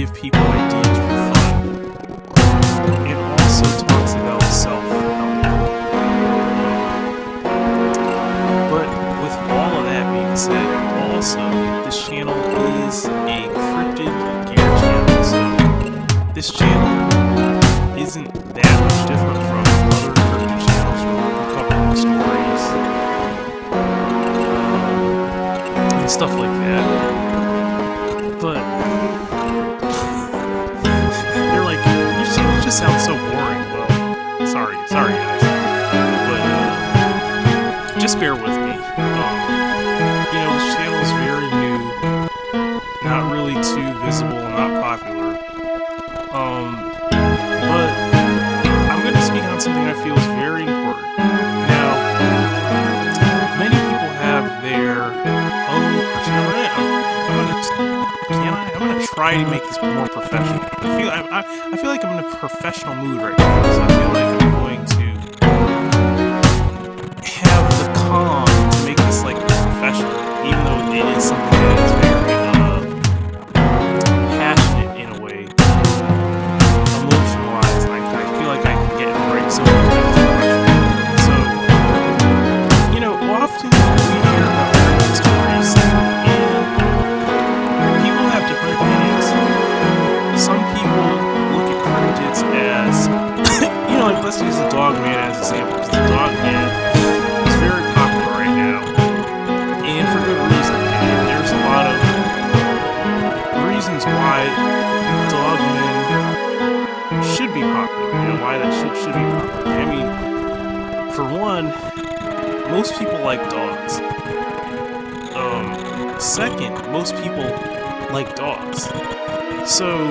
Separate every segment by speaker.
Speaker 1: give people ideas for fun. It also talks about self-help. But with all of that being said, also, this channel is a cryptid gear channel, so this channel isn't that much different from other cryptid channels where we're covering stories and stuff like that. But they're like, you just sound so boring. Well, sorry guys, but just bear with me. This channel is very new, not really too visible, not popular. But I'm going to speak on something I feel is very important. Now, many people have their own I'm going to try to make this more professional. I feel like I'm in a professional mood right now, so I feel like I'm going to have the calm to make this like professional, even though it is something that is very passionate in a way, emotion-wise. I feel like I can get it right, so often we hear about cryptid stories, and people have different opinions. Some people look at cryptids as, like let's use the Dogman as an example. The Dogman is very popular right now, and for good reason. And there's a lot of reasons why Dogman should be popular, and why that should be popular. I mean, for one, most people like dogs. Second, most people like dogs. So,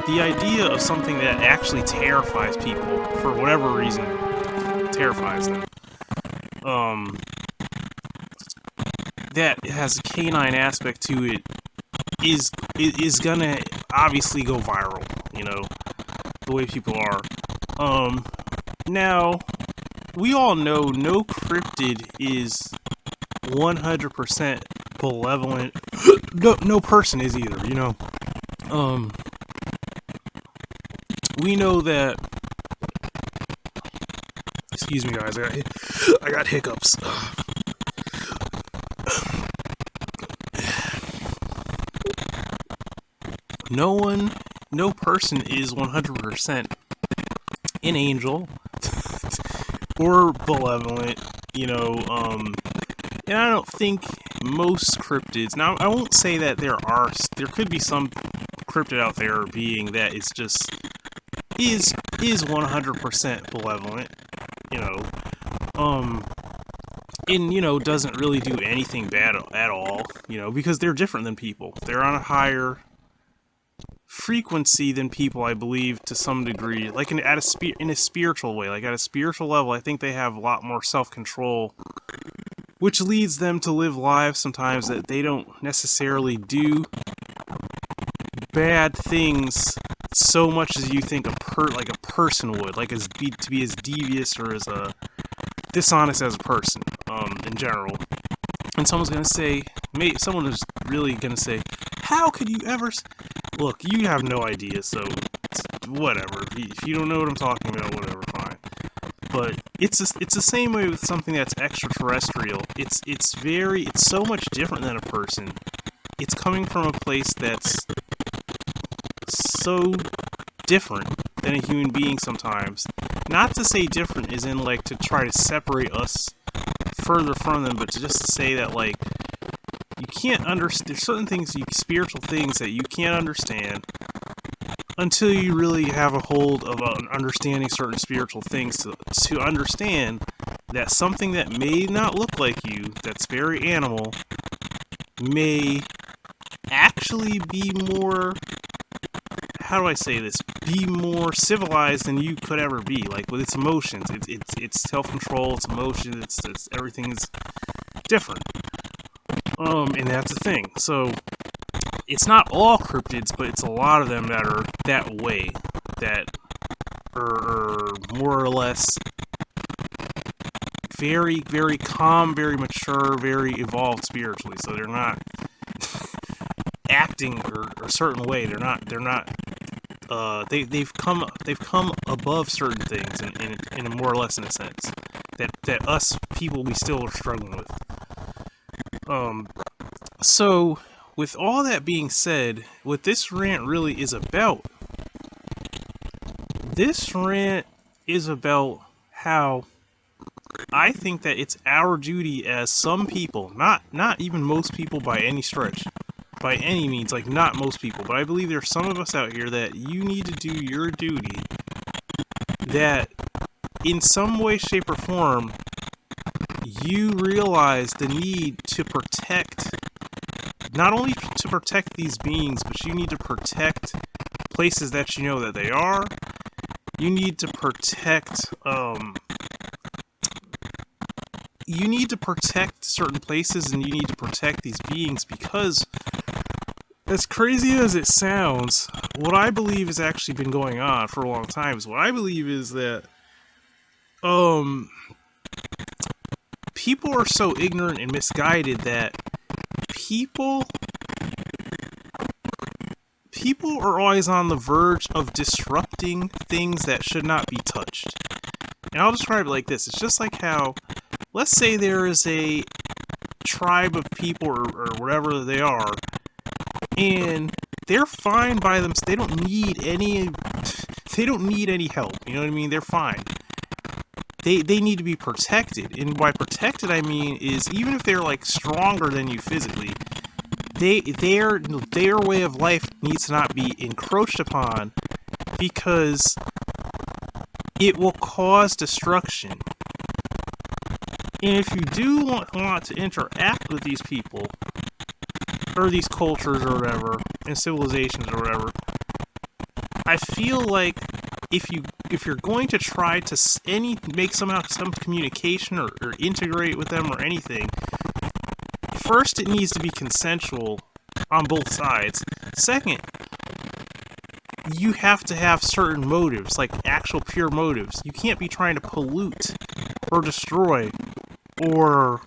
Speaker 1: the idea of something that actually terrifies people, for whatever reason, terrifies them, that has a canine aspect to it, is gonna obviously go viral, the way people are. Now, we all know no cryptid is 100% malevolent. No person is either, we know that. Excuse me, guys. I got hiccups. No person is 100% an angel or malevolent, and I don't think most cryptids. Now, I won't say that there could be some cryptid out there being that is 100% malevolent, and doesn't really do anything bad at all, because they're different than people. They're on a higher frequency than people, I believe, to some degree, like in a spiritual way. Like at a spiritual level, I think they have a lot more self-control, which leads them to live lives sometimes that they don't necessarily do bad things so much as you think like a person would, like to be as devious or as dishonest as a person, in general. And someone is really gonna say, how could you ever? Look, you have no idea, so whatever. If you don't know what I'm talking about, whatever, fine. But it's the same way with something that's extraterrestrial. It's so much different than a person. It's coming from a place that's so different than a human being sometimes. Not to say different is in like to try to separate us further from them, but just to say that like you can't understand. There's certain things, spiritual things that you can't understand until you really have a hold of understanding certain spiritual things to understand that something that may not look like you, that's very animal, may actually be more, how do I say this, be more civilized than you could ever be, like with its emotions, it's self-control, its emotions, it's everything is different. And that's the thing. So, it's not all cryptids, but it's a lot of them that are that way, that are more or less very, very calm, very mature, very evolved spiritually. So they're not acting or a certain way. They're not they've come above certain things in a more or less in a sense that us people we still are struggling with. So with all that being said, what this rant really is about, how I think that it's our duty as some people, not even most people by any stretch, by any means, like not most people, but I believe there's some of us out here that you need to do your duty, that in some way, shape, or form, you realize the need to protect, not only to protect these beings, but you need to protect places that you know that they are. You need to protect, certain places, and you need to protect these beings, because as crazy as it sounds, what I believe has actually been going on for a long time is, what I believe is that, people are so ignorant and misguided that people are always on the verge of disrupting things that should not be touched. And I'll describe it like this. It's just like how, let's say there is a tribe of people or whatever they are, and they're fine by them. They don't need any help. You know what I mean? They're fine. They need to be protected. And by protected, I mean is even if they're like stronger than you physically, their way of life needs to not be encroached upon, because it will cause destruction. And if you do want to interact with these people, or these cultures or whatever, and civilizations or whatever, I feel like if you're going to try to make some communication or integrate with them or anything, first it needs to be consensual on both sides. Second, you have to have certain motives, like actual pure motives. You can't be trying to pollute or destroy or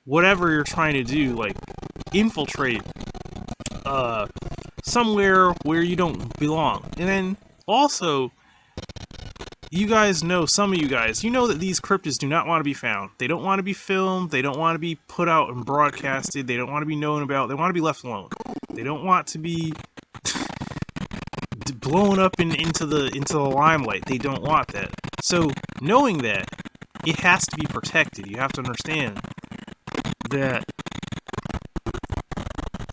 Speaker 1: whatever you're trying to do, like infiltrate somewhere where you don't belong. And then also, you guys know, some of you guys, you know that these cryptids do not want to be found. They don't want to be filmed. They don't want to be put out and broadcasted. They don't want to be known about. They want to be left alone. They don't want to be blown up into the limelight. They don't want that. So, knowing that, it has to be protected. You have to understand that.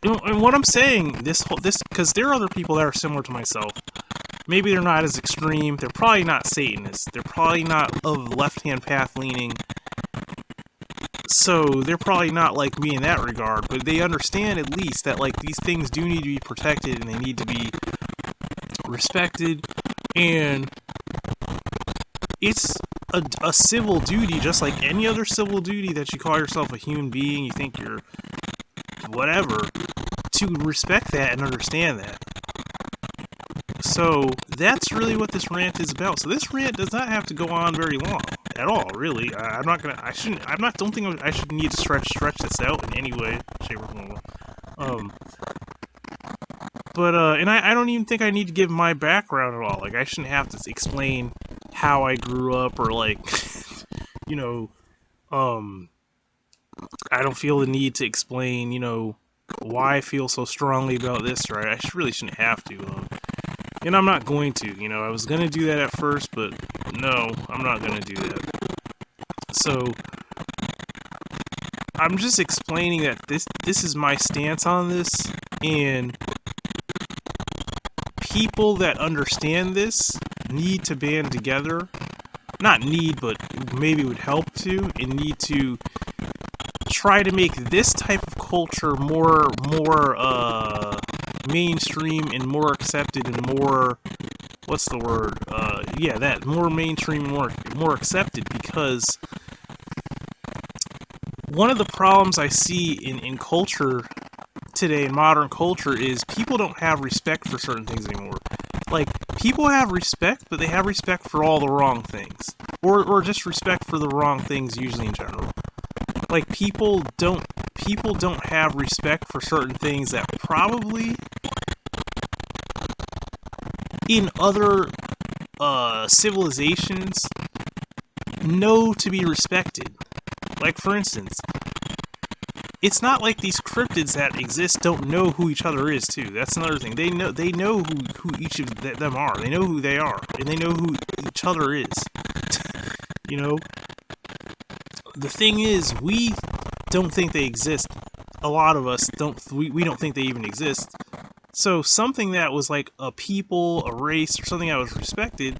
Speaker 1: And what I'm saying, this because there are other people that are similar to myself. Maybe they're not as extreme. They're probably not Satanists. They're probably not of left-hand path leaning. So they're probably not like me in that regard. But they understand at least that like these things do need to be protected and they need to be respected. And it's a civil duty, just like any other civil duty that you call yourself a human being. You think you're whatever, to respect that and understand that. So that's really what this rant is about. So this rant does not have to go on very long at all, really. I don't think I should need to stretch this out in any way, shape, or form. And I don't even think I need to give my background at all. Like, I shouldn't have to explain how I grew up, or like, you know, I don't feel the need to explain, you know, why I feel so strongly about this, right? I really shouldn't have to. And I'm not going to, you know, I was going to do that at first, but no, I'm not going to do that. So, I'm just explaining that this is my stance on this, and people that understand this need to band together. Not need, but maybe would help to, and need to try to make this type of culture more mainstream and more accepted and more, what's the word? More mainstream and more accepted, because one of the problems I see in culture today, in modern culture, is people don't have respect for certain things anymore. Like, people have respect, but they have respect for all the wrong things. Or just respect for the wrong things, usually in general. Like, people people don't have respect for certain things that probably in other civilizations know to be respected. Like, for instance, it's not like these cryptids that exist don't know who each other is, too. That's another thing. They know who each of them are. They know who they are, and they know who each other is. You know? The thing is, we don't think they exist. A lot of us don't. We don't think they even exist. So something that was like a people, a race, or something that was respected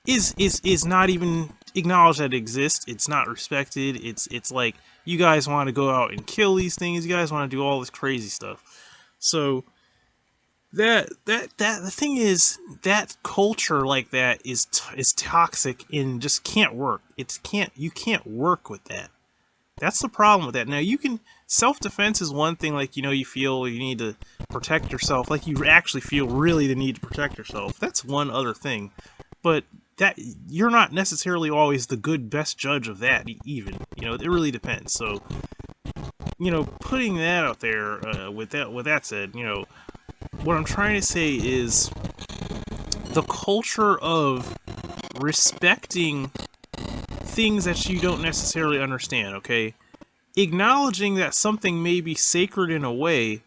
Speaker 1: is not even acknowledged that it exists. It's not respected. It's like, you guys want to go out and kill these things. You guys want to do all this crazy stuff. So the thing is, that culture like that is toxic and just can't work. You can't work with that. That's the problem with that. Now, you can, self-defense is one thing, like, you feel you need to protect yourself, like you actually feel really the need to protect yourself. That's one other thing. But that, you're not necessarily always the best judge of that, even. It really depends. So, putting that out there, with that said, what I'm trying to say is the culture of respecting things that you don't necessarily understand, okay? Acknowledging that something may be sacred in a way,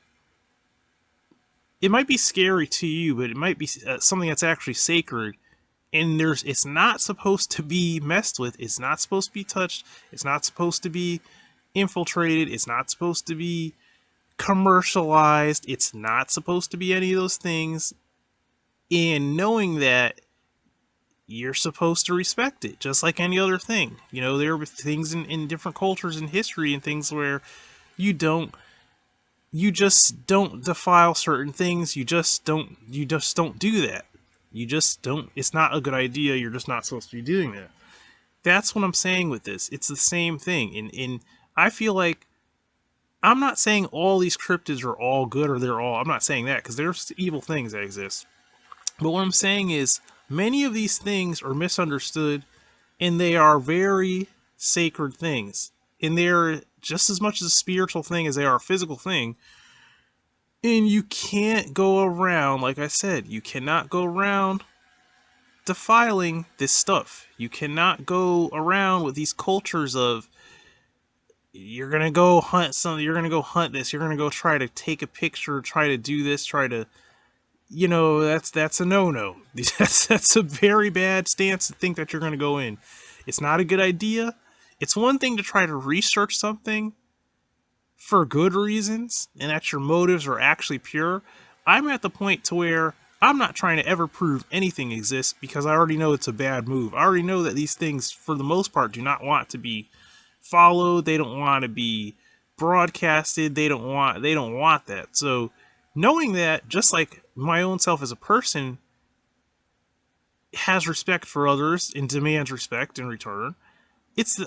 Speaker 1: it might be scary to you, but it might be something that's actually sacred, and it's not supposed to be messed with, it's not supposed to be touched, it's not supposed to be infiltrated, it's not supposed to be commercialized, it's not supposed to be any of those things, and knowing that, you're supposed to respect it, just like any other thing. There are things in different cultures in history and things where you just don't defile certain things. You just don't do that. You just don't. It's not a good idea. You're just not supposed to be doing that. That's what I'm saying with this. It's the same thing. And I feel like, I'm not saying all these cryptids are all good or I'm not saying that, because there's evil things that exist. But what I'm saying is, many of these things are misunderstood, and they are very sacred things. And they're just as much a spiritual thing as they are a physical thing. And you can't go around, like I said, you cannot go around defiling this stuff. You cannot go around with these cultures of, you're going to go hunt something, you're going to go hunt this, you're going to go try to take a picture, try to do this, try to, that's a no-no. That's a very bad stance to think that you're going to go in. It's not a good idea. It's one thing to try to research something for good reasons, and that your motives are actually pure. I'm at the point to where I'm not trying to ever prove anything exists, because I already know it's a bad move. I already know that these things, for the most part, do not want to be followed. They don't want to be broadcasted. They don't want that. So, knowing that, just like my own self as a person has respect for others and demands respect in return,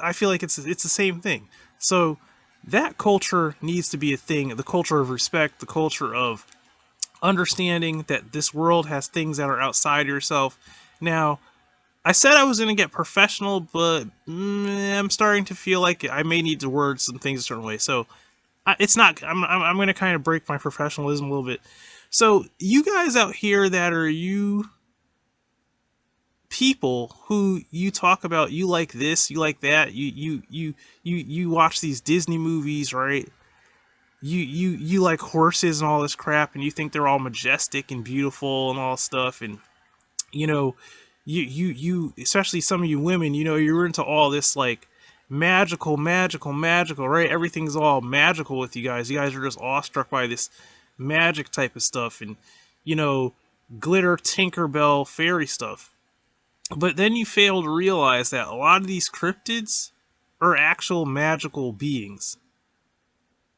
Speaker 1: I feel like it's the same thing. So that culture needs to be a thing, the culture of respect, the culture of understanding that this world has things that are outside yourself. Now, I said I was going to get professional, but I'm starting to feel like I may need to word some things a certain way. So it's not, I'm going to kind of break my professionalism a little bit. So you guys out here that are you people who you talk about, you like this, you like that, you watch these Disney movies, right? You like horses and all this crap, and you think they're all majestic and beautiful and all stuff, and you especially some of you women, you're into all this like magical, right? Everything's all magical with you guys. You guys are just awestruck by this magic type of stuff, and glitter, Tinkerbell, fairy stuff. But then you fail to realize that a lot of these cryptids are actual magical beings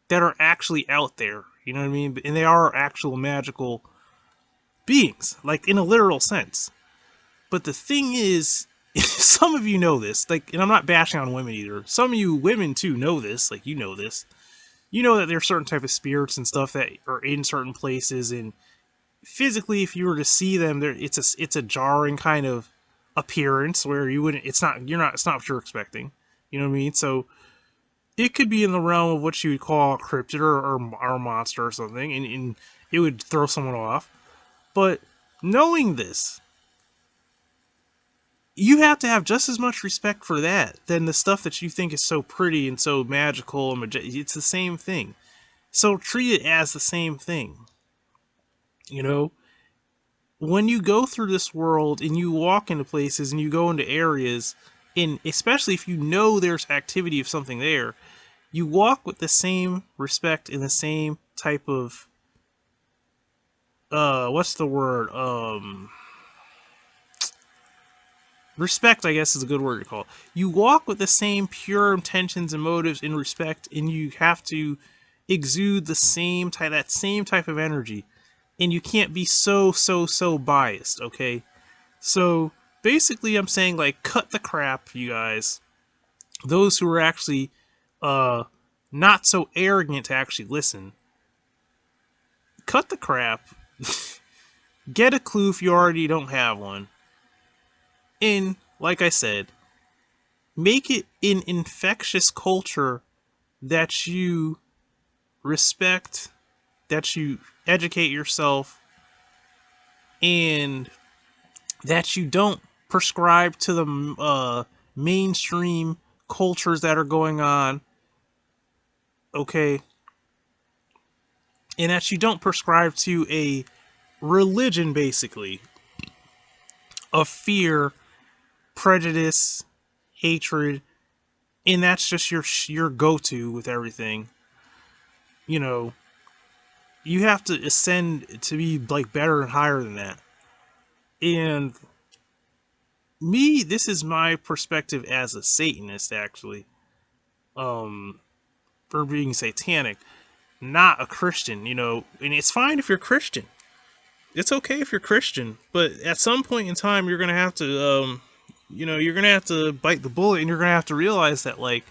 Speaker 1: that are actually out there. You know what I mean? And they are actual magical beings, like in a literal sense. But the thing is, some of you know this, like, and I'm not bashing on women either. Some of you women too know this, like, you know this. You know that there are certain type of spirits and stuff that are in certain places, and physically, if you were to see them, it's a jarring kind of appearance where you wouldn't. It's not what you're expecting. You know what I mean? So it could be in the realm of what you would call a cryptid or a monster or something, and it would throw someone off. But knowing this, you have to have just as much respect for that than the stuff that you think is so pretty and so magical and it's the same thing. So treat it as the same thing. You know, when you go through this world and you walk into places and you go into areas, and especially if you know there's activity of something there, you walk with the same respect and the same type of what's the word? Respect, I guess, is a good word to call it. You walk with the same pure intentions and motives and respect, and you have to exude the same type, that same type of energy, and you can't be so biased. Okay, so basically, I'm saying like cut the crap, you guys. Those who are actually uh not so arrogant to actually listen, cut the crap. Get a clue if you already don't have one, and like I said, make it an infectious culture that you respect, that you educate yourself, and that you don't prescribe to the mainstream cultures that are going on, okay? And that you don't prescribe to a religion, basically, of fear, prejudice, hatred, and that's just your go-to with everything. You know, you have to ascend to be like better and higher than that. And me, this is my perspective as a Satanist, actually, for being satanic, not a Christian. And it's fine if you're Christian. It's okay if you're Christian, but at some point in time, you're gonna have to, you're gonna have to bite the bullet, and you're gonna have to realize that, like,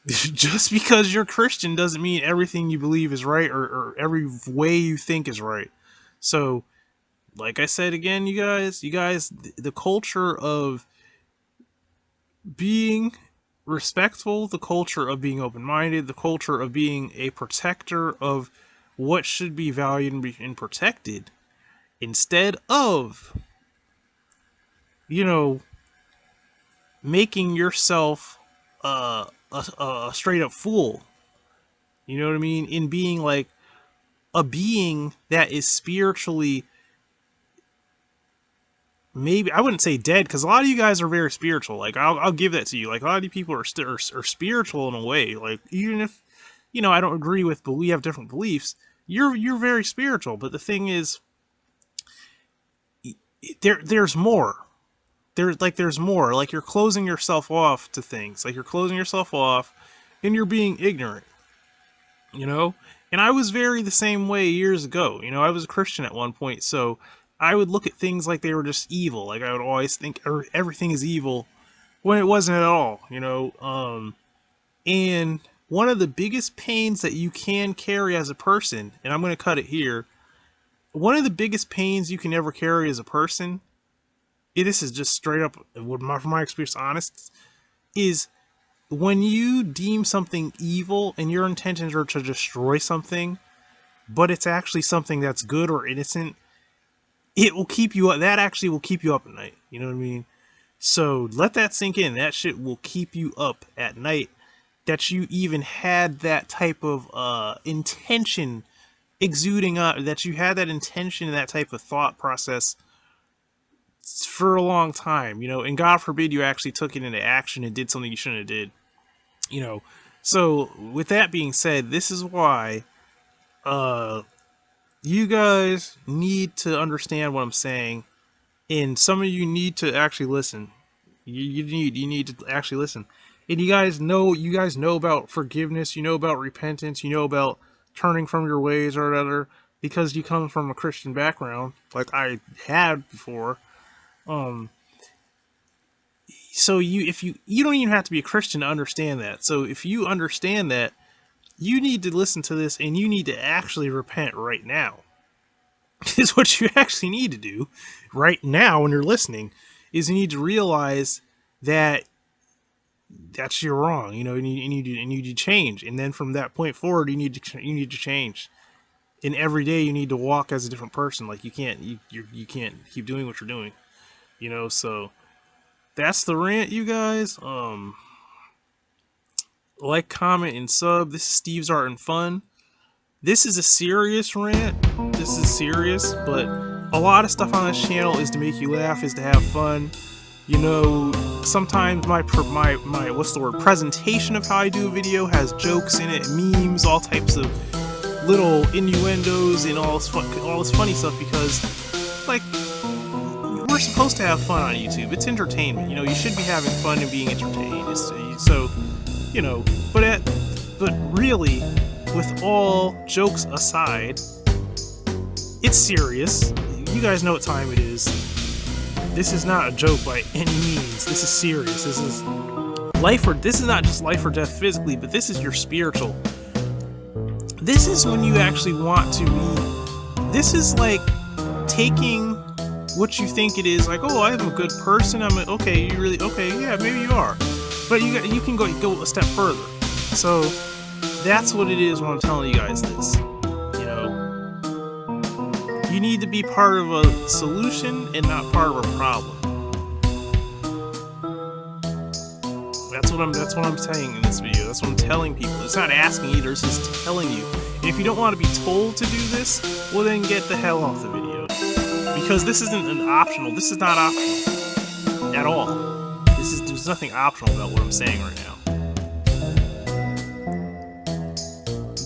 Speaker 1: just because you're Christian doesn't mean everything you believe is right, or every way you think is right. So, like I said again, you guys, the culture of being respectful, the culture of being open-minded, the culture of being a protector of what should be valued and protected, instead of, you know, making yourself a straight up fool. You know what I mean? In being like a being that is spiritually, maybe I wouldn't say dead, because a lot of you guys are very spiritual. Like I'll give that to you. Like a lot of you people are spiritual in a way. Like even if I don't agree with, but we have different beliefs. You're very spiritual. But the thing is, there's more. There's more. Like you're closing yourself off to things. Like you're closing yourself off, and you're being ignorant. You know. And I was very the same way years ago. I was a Christian at one point, so I would look at things like they were just evil. Like I would always think everything is evil when it wasn't at all. And one of the biggest pains that you can carry as a person, and I'm going to cut it here. One of the biggest pains you can ever carry as a person, this is just straight up, from my experience, honest, is when you deem something evil and your intentions are to destroy something, but it's actually something that's good or innocent. It will keep you up. That actually will keep you up at night. You know what I mean? So let that sink in. That shit will keep you up at night. That you even had that type of intention exuding up. That you had that intention and that type of thought process for a long time. And God forbid you actually took it into action and did something you shouldn't have did. So with that being said, this is why you guys need to understand what I'm saying, and some of you need to actually listen. You need to actually listen. And you guys know about forgiveness, you know about repentance, you know about turning from your ways or whatever, because you come from a Christian background, like I had before. So if you don't even have to be a Christian to understand that. So if you understand that, you need to listen to this, and you need to actually repent right now. Is what you actually need to do right now when you're listening, is you need to realize that you're wrong. You know, and you need to change. And then from that point forward, you need to change. And every day you need to walk as a different person. Like you can't can't keep doing what you're doing. You know, so that's the rant, you guys. Like, comment, and sub. This is Steve's Art and Fun. This is a serious rant. This is serious, but a lot of stuff on this channel is to make you laugh, is to have fun. You know, sometimes my what's the word, presentation of how I do a video has jokes in it, memes, all types of little innuendos, and all this funny stuff, because, like, we're supposed to have fun on YouTube. It's entertainment. You know, you should be having fun and being entertained. So, you know, but really, with all jokes aside, it's serious. You guys know what time it is. This is not a joke by any means. This is serious. This is this is not just life or death physically, but this is your spiritual. This is when you actually want to be. This is like taking what you think it is, like, oh, I'm a good person. Okay, you really, okay, yeah, maybe you are. But you can go a step further. So that's what it is when I'm telling you guys this. You know, you need to be part of a solution and not part of a problem. That's what I'm saying in this video. That's what I'm telling people. It's not asking either, it's just telling you. And if you don't want to be told to do this, well, then get the hell off the video. Because this isn't an optional. This is not optional at all. There's nothing optional about what I'm saying right now.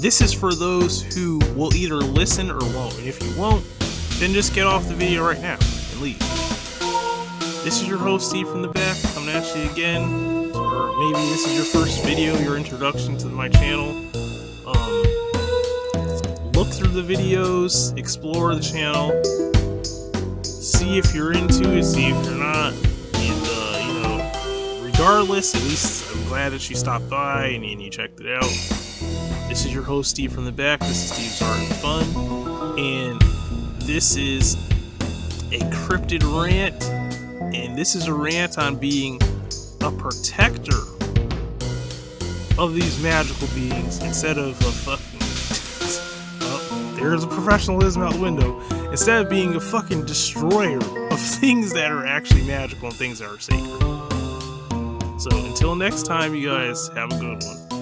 Speaker 1: This is for those who will either listen or won't. And if you won't, then just get off the video right now and leave. This is your host, Steve from the back, coming at you again. Or maybe this is your first video, your introduction to my channel. Look through the videos, explore the channel, see if you're into it, see if you're not, and you know, regardless, at least I'm glad that you stopped by and you checked it out. This is your host, Steve from the back. This is Steve's Art and Fun, and this is a cryptid rant, and this is a rant on being a protector of these magical beings instead of a fucking there's a professionalism out the window, instead of being a fucking destroyer of things that are actually magical and things that are sacred. So until next time, you guys have a good one.